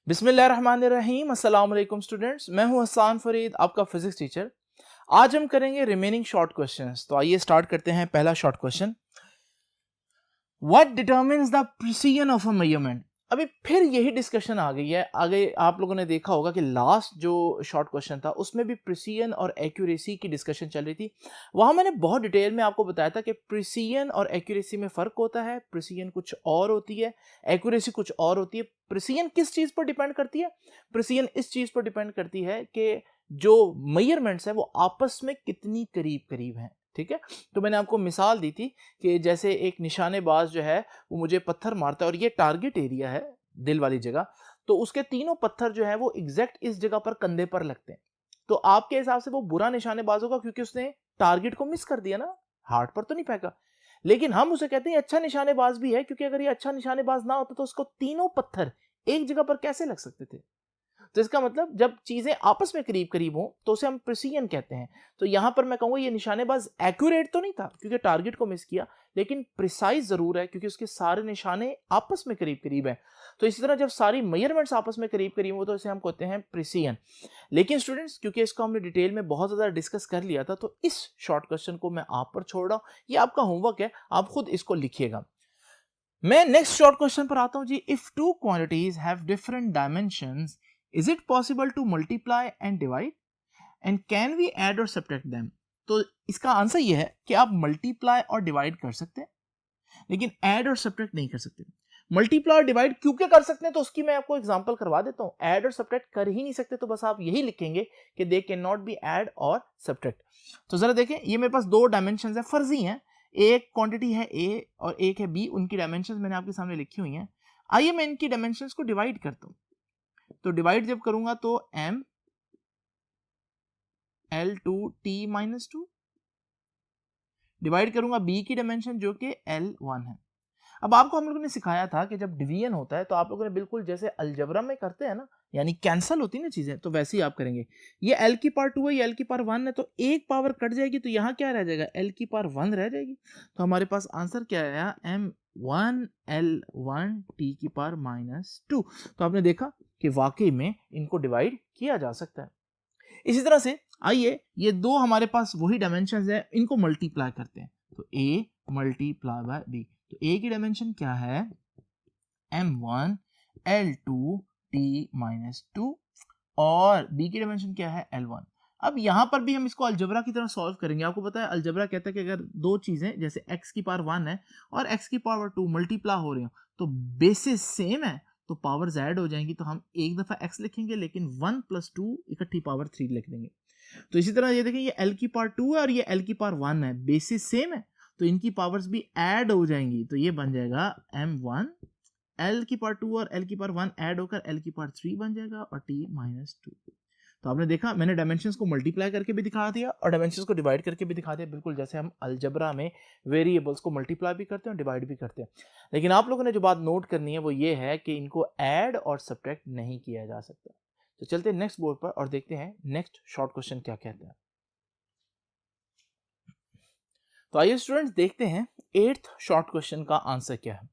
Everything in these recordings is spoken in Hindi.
बिस्मिल्लाहिर्रहमानिर्रहीम। अस्सलाम वालेकुम स्टूडेंट्स, मैं हूं हसन फरीद, आपका फिजिक्स टीचर। आज हम करेंगे रिमेनिंग शॉर्ट क्वेश्चंस। तो आइए स्टार्ट करते हैं। पहला short question, what determines the precision of a measurement. अभी फिर यही डिस्कशन आ गई है। आगे आप लोगों ने देखा होगा कि लास्ट जो शॉर्ट क्वेश्चन था उसमें भी प्रिसीजन और एक्यूरेसी की डिस्कशन चल रही थी। वहां मैंने बहुत डिटेल में आपको बताया था कि प्रिसीजन और एक्यूरेसी में फ़र्क होता है। प्रिसीजन कुछ और होती है, एक्यूरेसी कुछ और होती है। प्रिसीजन किस चीज़ पर डिपेंड करती है? प्रिसीजन इस चीज़ पर डिपेंड करती है कि जो मेजरमेंट्स है वो आपस में कितनी करीब करीब हैं। ठीक है, तो मैंने आपको मिसाल दी थी कि जैसे एक निशानेबाज जो है वो मुझे पत्थर मारता है और ये टारगेट एरिया है, दिल वाली जगह, तो उसके तीनों पत्थर जो है वो एग्जैक्ट इस जगह पर कंधे पर लगते हैं। तो आपके हिसाब से वो बुरा निशानेबाज होगा क्योंकि उसने टारगेट को मिस कर दिया ना, हार्ट पर तो नहीं फेंका। लेकिन हम उसे कहते हैं अच्छा निशानेबाज भी है, क्योंकि अगर ये अच्छा निशानेबाज ना होता तो उसको तीनों पत्थर एक जगह पर कैसे लग सकते थे। तो इसका मतलब जब चीजें आपस में करीब करीब हो तो उसे हम प्रिसीजन कहते हैं। तो यहां पर मैं कहूंगा ये निशानेबाज एक्यूरेट तो नहीं था क्योंकि टारगेट को मिस किया, लेकिन प्रिसाइज जरूर है क्योंकि उसके सारे निशाने आपस में करीब करीब हैं। तो इसी तरह जब सारी मेजरमेंट्स आपस में करीब करीब हो तो इसे हम कहते हैं प्रिसीजन। लेकिन स्टूडेंट्स, क्योंकि इसको हमने डिटेल में बहुत ज्यादा डिस्कस कर लिया था तो इस शॉर्ट क्वेश्चन को मैं आप पर छोड़ रहा हूं। ये आपका होमवर्क है, आप खुद इसको लिखिएगा। मैं नेक्स्ट शॉर्ट क्वेश्चन पर आता हूं जी। If two quantities have different dimensions, is it possible to multiply and divide, and can we add और सब्ट्रैक्ट देम। तो इसका आंसर ये है कि आप मल्टीप्लाई और डिवाइड कर सकते हैं, लेकिन ऐड और सब्ट्रैक्ट नहीं कर सकते। मल्टीप्लाई और डिवाइड क्यों क्या कर सकते हैं, तो उसकी मैं आपको एग्जांपल करवा देता हूं। ऐड और सब्ट्रैक्ट कर ही नहीं सकते तो बस आप यही लिखेंगे कि they can not be add और सब्ट्रैक्ट। तो जरा देखें, ये मेरे पास दो डायमेंशन है, फर्जी हैं। एक क्वांटिटी है ए और एक है बी, उनकी डायमेंशन मैंने आपके सामने लिखी हुई हैं। आइए मैं इनकी डायमेंशन को डिवाइड करता हूं। तो डिवाइड जब करूंगा तो m L2T माइनस 2 डिवाइड करूंगा b की डायमेंशन जो कि L1 है। अब आपको हम लोगों ने सिखाया था कि जब डिवीजन होता है तो आप लोगों ने बिल्कुल जैसे अलजबरा में करते हैं ना, यानी कैंसल होती है ना चीजें, तो वैसे ही आप करेंगे। ये L की पावर 2 है, ये L की पावर 1 है, तो एक पावर कट जाएगी तो यहाँ क्या रह जाएगा, L की पावर 1 रह जाएगी। तो हमारे पास आंसर क्या आया, M1 L1 T की पावर माइनस 2। तो आपने देखा कि वाकई में इनको डिवाइड किया जा सकता है। इसी तरह से आइए ये दो हमारे पास वही डायमेंशन है, इनको मल्टीप्लाई करते हैं। तो a मल्टीप्लाई बाय b, तो a की डायमेंशन क्या है, m1 l2 t माइनस 2, और b की डायमेंशन क्या है, l1। अब यहां पर भी हम इसको अलजबरा की तरह सॉल्व करेंगे। आपको पता है अलजबरा कहता है कि अगर दो चीजें जैसे x की पावर 1 है और x की पावर 2 मल्टीप्लाई हो रही हो तो बेसिस सेम है तो पावर्स ऐड हो जाएंगी, तो हम एक दफा x लिखेंगे लेकिन 1 प्लस 2 इकट्ठी पावर 3 लिख देंगे। तो इसी तरह ये देखें, ये l की पावर 2 है और ये l की पावर 1 है, बेसिस सेम है तो इनकी पावर्स भी ऐड हो जाएंगी। तो ये बन जाएगा m1 l की पावर 2 और l की पावर 1 ऐड होकर l की पावर 3 बन जाएगा और t माइनस 2। तो आपने देखा मैंने डायमेंशंस को मल्टीप्लाई करके भी दिखा दिया और डायमेंशंस को डिवाइड करके भी दिखा दिया, बिल्कुल जैसे हम अलजबरा में वेरिएबल्स को मल्टीप्लाई भी करते हैं और डिवाइड भी करते हैं। लेकिन आप लोगों ने जो बात नोट करनी है वो ये है कि इनको ऐड और सब्ट्रैक्ट नहीं किया जा सकता। तो चलते हैं नेक्स्ट बोर्ड पर और देखते हैं नेक्स्ट शॉर्ट क्वेश्चन क्या कहता है। तो आइए स्टूडेंट्स देखते हैं 8th शॉर्ट क्वेश्चन का आंसर क्या है।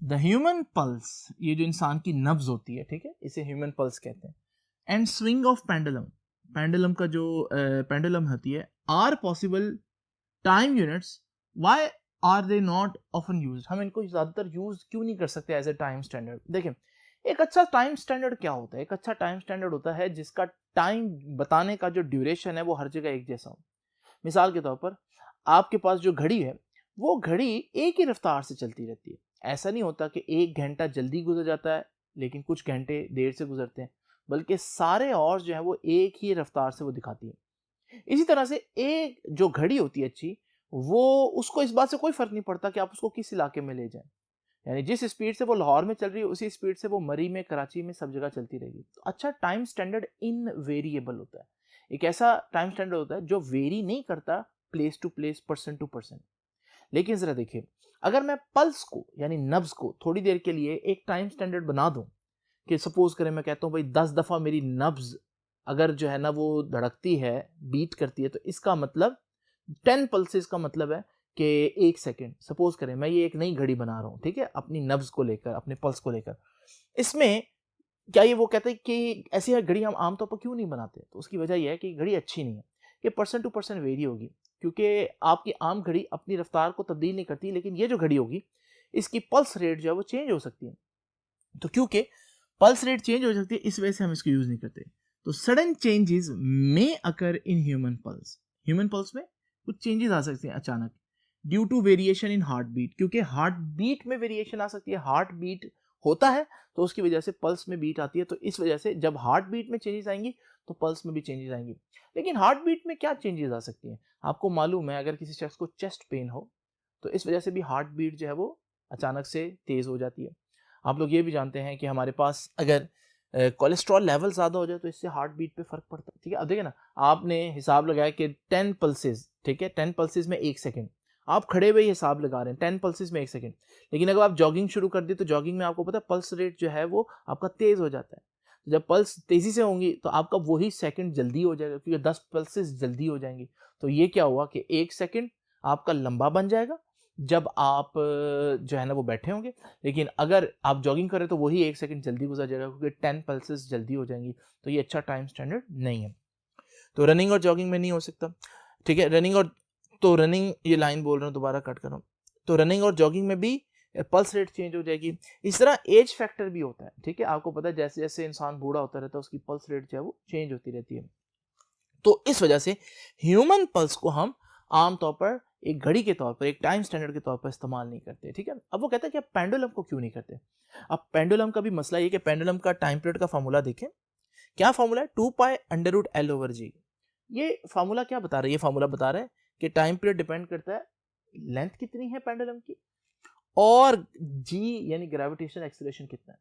द ह्यूमन पल्स, ये जो इंसान की नब्ज होती है, ठीक है, इसे ह्यूमन पल्स कहते हैं, and swing of pendulum, pendulum का जो पेंडुलम होती है, are possible time units, why are they not often used. हम इनको ज्यादातर यूज क्यों नहीं कर सकते एज ए टाइम स्टैंडर्ड। देखें, एक अच्छा टाइम स्टैंडर्ड क्या होता है, एक अच्छा टाइम स्टैंडर्ड होता है जिसका टाइम बताने का जो ड्यूरेशन है वो हर जगह एक जैसा हो। मिसाल के तौर पर आपके पास जो घड़ी है वो घड़ी एक ही रफ्तार से चलती रहती है। ऐसा नहीं होता कि एक घंटा जल्दी गुजर जाता है लेकिन कुछ घंटे देर से गुजरते हैं, बल्कि सारे और जो है वो एक ही रफ्तार से वो दिखाती है। इसी तरह से एक जो घड़ी होती है अच्छी, वो उसको इस बात से कोई फर्क नहीं पड़ता कि आप उसको किस इलाके में ले जाएं, यानी जिस स्पीड से वो लाहौर में चल रही है उसी स्पीड से वो मरी में, कराची में, सब जगह चलती रहेगी। तो अच्छा टाइम स्टैंडर्ड इनवेरिएबल होता है, एक ऐसा टाइम स्टैंडर्ड होता है जो वेरी नहीं करता place to place, person to person. लेकिन जरा देखिए, अगर मैं पल्स को यानी नब्ज को थोड़ी देर के लिए एक टाइम स्टैंडर्ड बना दूं कि सपोज करें मैं कहता हूं भाई 10 दफा मेरी नब्ज अगर जो है ना वो धड़कती है, बीट करती है, तो इसका मतलब 10 पल्सेस का मतलब है कि 1 सेकेंड। सपोज करें मैं ये एक नई घड़ी बना रहा हूं, ठीक है, अपनी नब्ज को लेकर, अपने पल्स को लेकर, इसमें क्या ये वो कहते हैं कि ऐसी घड़ी हम आमतौर पर क्यों नहीं बनाते? तो उसकी वजह यह है कि घड़ी अच्छी नहीं है, ये पर्सन टू पर्सन वेरी होगी, क्योंकि आपकी आम घड़ी अपनी रफ्तार को तब्दील नहीं करती, लेकिन ये जो घड़ी होगी इसकी पल्स रेट जो है वो चेंज हो सकती है। तो क्योंकि पल्स रेट चेंज हो सकती है इस वजह से हम इसको यूज नहीं करते। तो sudden changes may occur in human pulse, human pulse में कुछ चेंजेस आ सकते हैं अचानक due to variation in heart beat, क्योंकि हार्ट बीट में वेरिएशन आ सकती है। हार्ट बीट होता है तो उसकी वजह से पल्स में बीट आती है, तो इस वजह से जब हार्ट बीट में चेंजेस आएंगी तो पल्स में भी चेंजेस आएंगी। लेकिन हार्ट बीट में क्या चेंजेस आ सकती हैं? आपको मालूम है अगर किसी शख्स को चेस्ट पेन हो तो इस वजह से भी हार्ट बीट जो है वो अचानक से तेज हो जाती है। आप लोग ये भी जानते हैं कि हमारे पास अगर कोलेस्ट्रॉल लेवल ज़्यादा हो जाए तो इससे हार्ट बीट पे फर्क पड़ता है। ठीक है, अब देखिए ना, आपने हिसाब लगाया कि 10 पल्सेस, ठीक है, 10 पल्सेस में 1 सेकंड, आप खड़े हुए हिसाब लगा रहे हैं 10 पल्सेस में 1 सेकंड। लेकिन अगर आप जॉगिंग शुरू कर दी तो जॉगिंग में आपको पता है पल्स रेट जो है वो आपका तेज हो जाता है। तो जब पल्स तेजी से होंगी तो आपका वही सेकंड जल्दी हो जाएगा, क्योंकि 10 पल्सेस जल्दी हो जाएंगी। तो ये क्या हुआ कि 1 सेकंड आपका लंबा बन जाएगा जब आप जो है ना वो बैठे होंगे, लेकिन अगर आप जॉगिंग करें तो वही 1 सेकंड जल्दी गुजर जाएगा, क्योंकि 10 पल्सेस जल्दी हो जाएंगी। तो ये अच्छा टाइम स्टैंडर्ड नहीं है। तो रनिंग और जॉगिंग में नहीं हो सकता। ठीक है, रनिंग ये लाइन बोल रहा हूँ, दोबारा कट कर रहा हूँ। तो रनिंग और जॉगिंग में भी पल्स रेट चेंज हो जाएगी। इस तरह एज फैक्टर भी होता है। ठीक है, आपको पता है जैसे जैसे इंसान बूढ़ा होता रहता है उसकी पल्स रेट जो है वो चेंज होती रहती है। तो इस वजह से ह्यूमन पल्स को हम आमतौर पर एक घड़ी के तौर पर, एक टाइम स्टैंडर्ड के तौर पर इस्तेमाल नहीं करते। ठीक है, अब वो कहता है कि आप पेंडुलम को क्यों नहीं करते? अब पेंडुलम का भी मसला ये कि पेंडुलम का टाइम पीरियड का फॉर्मूला देखें। क्या फॉर्मूला है? 2π√L/G। ये फार्मूला क्या बता रहा है? ये फार्मूला बता रहा है कि टाइम पीरियड डिपेंड करता है लेंथ कितनी है पेंडुलम की और जी यानी ग्रेविटेशनल एक्सीलरेशन कितना है।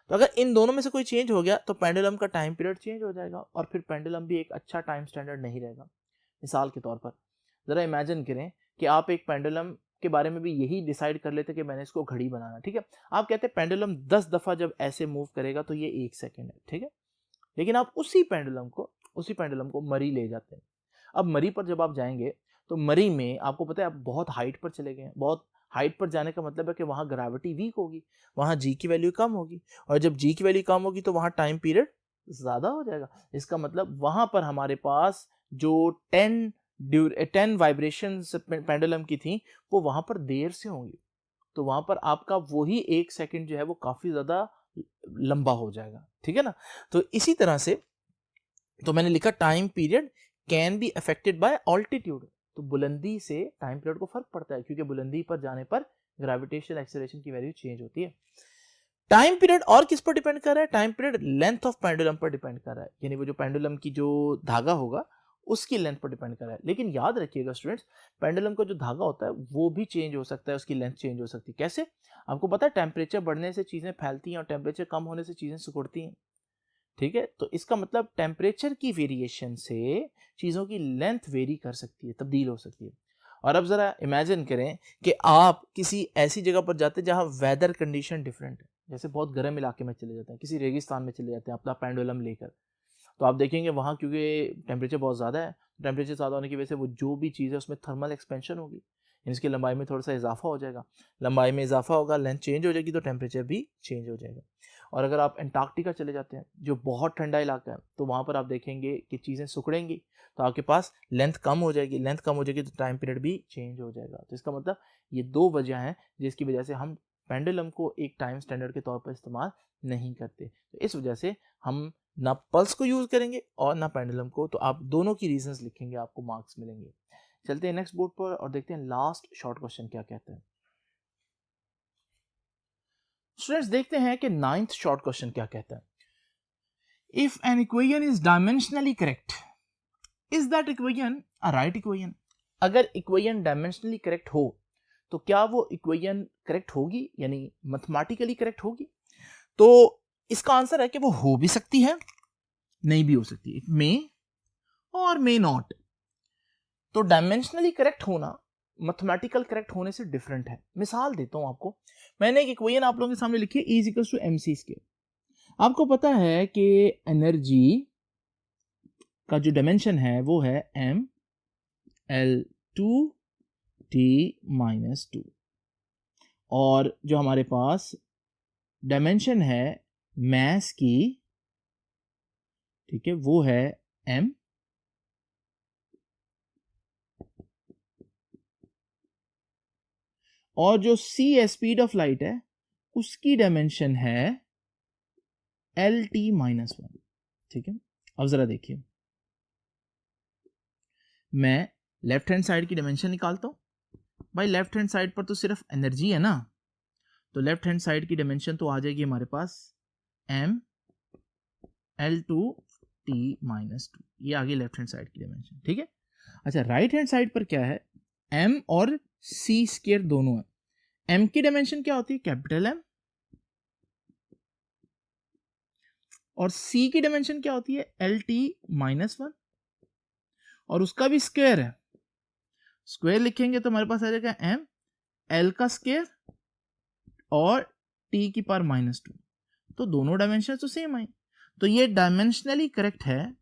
तो अगर इन दोनों में से कोई चेंज हो गया तो पेंडुलम का टाइम पीरियड चेंज हो जाएगा और फिर पेंडुलम भी एक अच्छा टाइम स्टैंडर्ड नहीं रहेगा। मिसाल के तौर पर ज़रा इमेजिन करें कि आप एक पेंडुलम के बारे में भी यही डिसाइड कर लेते कि मैंने इसको घड़ी बनाना। ठीक है, आप कहते हैं पेंडुलम 10 दफ़ा जब ऐसे मूव करेगा तो ये 1 सेकेंड है। ठीक है, लेकिन आप उसी पेंडुलम को मरी ले जाते हैं। अब मरी पर जब आप जाएंगे तो मरी में आपको पता है आप बहुत हाइट पर चले गए हैं। बहुत हाइट पर जाने का मतलब है कि वहाँ ग्रेविटी वीक होगी, वहाँ जी की वैल्यू कम होगी, और जब जी की वैल्यू कम होगी तो वहाँ टाइम पीरियड ज़्यादा हो जाएगा। इसका मतलब वहाँ पर हमारे पास जो 10 वाइब्रेशन पेंडुलम की थी वो वहाँ पर देर से होंगी, तो वहाँ पर आपका वही 1 सेकंड जो है वो काफ़ी ज़्यादा लंबा हो जाएगा। ठीक है ना, तो इसी तरह से तो मैंने लिखा time period can be affected by altitude. तो बुलंदी से टाइम पीरियड को फर्क पड़ता है, क्योंकि बुलंदी पर जाने पर ग्रेविटेशनल एक्सीलरेशन की वैल्यू चेंज होती है। टाइम पीरियड और किस पर डिपेंड कर रहा है? Time period length of pendulum पर डिपेंड कर रहा है, यानी वो जो पेंडुलम की जो धागा होगा उसकी लेंथ पर डिपेंड कर रहा है। लेकिन याद रखिएगा स्टूडेंट्स, पेंडुलम का जो धागा होता है वो भी चेंज हो सकता है, उसकी लेंथ चेंज हो सकती है। कैसे? आपको पता है टेम्परेचर बढ़ने से चीज़ें फैलती हैं और टेम्परेचर कम होने से चीज़ें सिकुड़ती हैं। ठीक है, तो इसका मतलब टेम्परेचर की वेरिएशन से चीज़ों की लेंथ वेरी कर सकती है, तब्दील हो सकती है। और अब ज़रा इमेजिन करें कि आप किसी ऐसी जगह पर जाते हैं जहाँ वेदर कंडीशन डिफरेंट है, जैसे बहुत गर्म इलाके में चले जाते हैं, किसी रेगिस्तान में चले जाते हैं अपना पेंडुलम लेकर, तो आप देखेंगे वहाँ क्योंकि टेम्परेचर बहुत ज़्यादा है, टेम्परेचर ज़्यादा होने की वजह से वो जो भी चीज़ है उसमें थर्मल एक्सपेंशन होगी, इसकी लंबाई में थोड़ा सा इजाफा हो जाएगा। लंबाई में इजाफा होगा, लेंथ चेंज हो जाएगी तो टेम्परेचर भी चेंज हो जाएगा। और अगर आप एंटार्क्टिका चले जाते हैं जो बहुत ठंडा इलाका है, तो वहाँ पर आप देखेंगे कि चीज़ें सिकुड़ेंगी, तो आपके पास लेंथ कम हो जाएगी, लेंथ कम हो जाएगी तो टाइम पीरियड भी चेंज हो जाएगा। तो इसका मतलब ये दो वजह हैं जिसकी वजह से हम पेंडुलम को एक टाइम स्टैंडर्ड के तौर पर इस्तेमाल नहीं करते। तो इस वजह से हम ना पल्स को यूज़ करेंगे और ना पेंडुलम को, तो आप दोनों की रीजंस लिखेंगे, आपको मार्क्स मिलेंगे। चलते हैं नेक्स्ट बोर्ड पर और देखते हैं लास्ट शॉर्ट क्वेश्चन क्या कहते हैं। स्टूडेंट्स देखते हैं कि 9th शॉर्ट क्वेश्चन क्या कहता है। If an equation is dimensionally correct, is that equation a right equation? अगर इक्वेशन डायमेंशनली करेक्ट हो तो क्या वो इक्वेशन करेक्ट होगी, यानी मैथमेटिकली करेक्ट होगी? तो इसका आंसर है कि वो हो भी सकती है, नहीं भी हो सकती, इट मे और मे नॉट। तो डायमेंशनली करेक्ट होना मैथमेटिकल करेक्ट होने से डिफरेंट है। मिसाल देता हूं आपको, मैंने एक इक्वेशन आप लोगों के सामने लिखी है, E = mc स्क्वायर। आपको पता है कि एनर्जी का जो डायमेंशन है वो है mL2T-2, और जो हमारे पास डायमेंशन है मास की, ठीक है, वो है m, और जो c है स्पीड ऑफ लाइट है उसकी डायमेंशन है LT-1। ठीक है, अब जरा देखिए, मैं लेफ्ट हैंड साइड की डायमेंशन निकालता हूं। भाई लेफ्ट हैंड साइड पर तो सिर्फ एनर्जी है ना, तो लेफ्ट हैंड साइड की डायमेंशन तो आ जाएगी हमारे पास m L2T-2, ये आ गई लेफ्ट हैंड साइड की डायमेंशन। ठीक है, अच्छा राइट हैंड साइड पर क्या है, m और c स्क्वायर दोनों है। m की डायमेंशन क्या होती है, कैपिटल M, और c की डायमेंशन क्या होती है, LT-1, और उसका भी स्क्वायर है। स्क्वायर लिखेंगे तो हमारे पास आ जाएगा m l का स्क्वायर और T⁻², तो दोनों डायमेंशन तो सेम आई, तो ये डायमेंशनली करेक्ट है।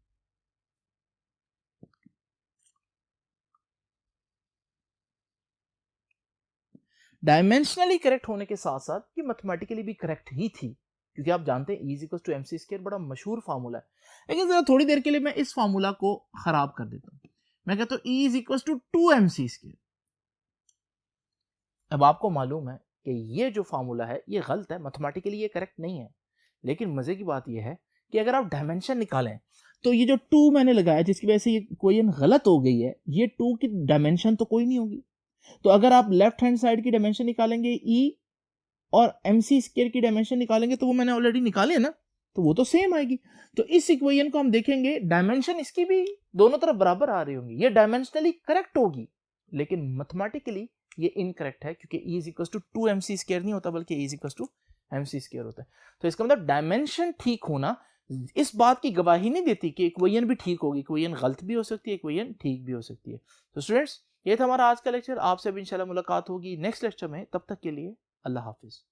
डायमेंशनली करेक्ट होने के साथ साथ ये मैथमेटिकली भी करेक्ट ही थी, क्योंकि आप जानते हैं E=mc² बड़ा मशहूर फार्मूला है। लेकिन जरा थोड़ी देर के लिए मैं इस फार्मूला को खराब कर देता हूं, मैं कहता हूं E=2mc²। अब आपको मालूम है कि ये जो फार्मूला है ये गलत है, मैथमेटिकली ये करेक्ट नहीं है। लेकिन मजे की बात ये है कि अगर आप डायमेंशन निकालें तो ये जो 2 मैंने लगाया जिसकी वजह से ये इक्वेशन गलत हो गई है, ये 2 की डायमेंशन तो कोई नहीं होगी। तो अगर आप लेफ्ट हैंड साइड की डायमेंशन निकालेंगे E और mc² की डायमेंशन निकालेंगे तो वो मैंने ऑलरेडी निकाले है ना, तो वो तो सेम आएगी। तो इस इक्वेशन को हम देखेंगे, डायमेंशन इसकी भी दोनों तरफ बराबर आ रही होंगी, ये डायमेंशनली करेक्ट होगी, लेकिन मैथमेटिकली ये इनकरेक्ट है, क्योंकि E=2mc² नहीं होता बल्कि E=mc² होता है। तो इसका मतलब डायमेंशन ठीक होना इस बात की गवाही नहीं देती कि इक्वेशन भी ठीक होगी, इक्वेशन गलत भी हो सकती है, इक्वेशन ठीक भी हो सकती है। तो स्टूडेंट्स, ये था हमारा आज का लेक्चर। आपसे भी इंशाल्लाह मुलाकात होगी नेक्स्ट लेक्चर में, तब तक के लिए अल्लाह हाफिज।